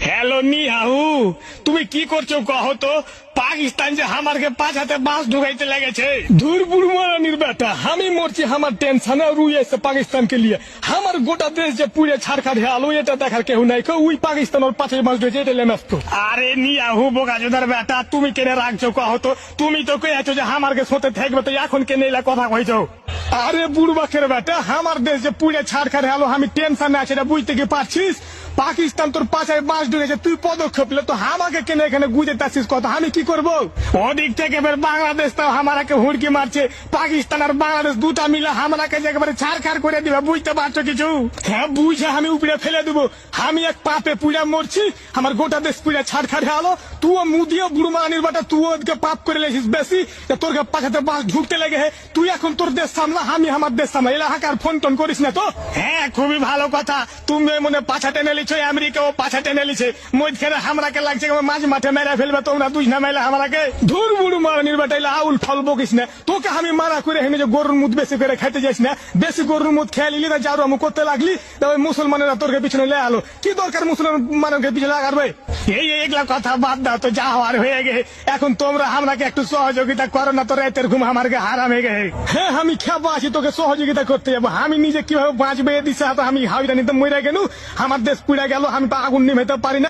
Hello নিহাউ, তুমি কি করছো কহ তো? পাকিস্তান যে আমারকে পাছাতে বাঁশ ঢুকাইতে লেগেছে। ধুর বুড়মারানির বেটা, আমি মরছি আমার টেনশনে রুইছে পাকিস্তানকে লিয়ে। আমার গোটা দেশ যে পুড়ে ছাড়খাড় হয়ে আলো এটা দেখার কেউ নাই। ওই পাকিস্তান ওর পাছে বাঁশ ঢুকেছে, এটা লেমাস্ত। আরে নিয়াহু বোকাচোদার বেটা, তুমি কেনে রাখছো কহ তো? তুমি তো কয়েছো যে আমারকে সোতে থাকবে, তো এখন কেনে এলা কথা কইছো? আরে বুড়বাকের বেটা, আমার দেশ যে পুড়ে ছাড়খাড় হলো, আমি টেনশনে আছে, এটা বুঝতে কি পারছিস? পাকিস্তান তোর পাশায় বাঁশ ঢুকেছে, তুই পদক্ষেপ লে তো আমাকে কেন এখানে গুজে তাছিস কথা? আমি কি করবো? ওদিক থেকে এবার বাংলাদেশ তো আমাকে হুড়কি মারছে। পাকিস্তান আর বাংলাদেশ দুটা মিলে আমাকে যে একেবারে ছাড়খাড় করে দিবে, বুঝতে পারছো কিছু? হ্যাঁ বুঝে আমি উপরে ফেলে দেবো। আমি এক পাপে পুড়া মরছি, আমার গোটা দেশ পুড়া ছাড়খাড় হলো। তুইও মুদিও বুড়ো মারানির বাটা, তুইও ওদিকে পাপ করে লেছিস বেশি। তোর পাখাতে বাঁশ ঢুকতে লেগে, তুই এখন তোর দেশ সামলা, আমি আমার দেশ সামলা। এলা হাকার ফোন টোন করিস না তো। হ্যাঁ খুবই ভালো কথা, তুমি মনে পাছা টেনে লিছো, আমেরিকাও পাছা টেনে লিছে। মধ্যখানে হামরাকে লাগছে মাঝ মাঠে মেরে ফেলবে, তোমরা দুই না মেলে হামরাকে। ধুর বুড়ো মারানির বাটাইলে আউল ফল বকিস না। তোকে আমি মারা করে হেনে যে গরুর মুদ বেশি করে খাইতে যাইস না। বেশি গরুর মুদ খেয়ে নিলি না, যারু আমি করতে লাগলি, তবে মুসলমানেরা তোরকে পিছনে লে আলো। কি দরকার মুসলমানকে পিছনে লাগাবে? এই এগুলা কথা বাদ দাও তো, যা হওয়ার হয়ে গে। এখন তোমরা আমাকে একটু সহযোগিতা করো না, তো রাতের ঘুম আমাকে হারাম হয়ে গে। হ্যাঁ আমি খেপা আছি, তোকে সহযোগিতা করতে যাবো। আমি নিজে কিভাবে বাঁচবে দিছে, আমি হাওড়া নিতে মরে গেল, আমার দেশ পুড়ে গেল, আমি তো আগুন নিভাইতে পারি না।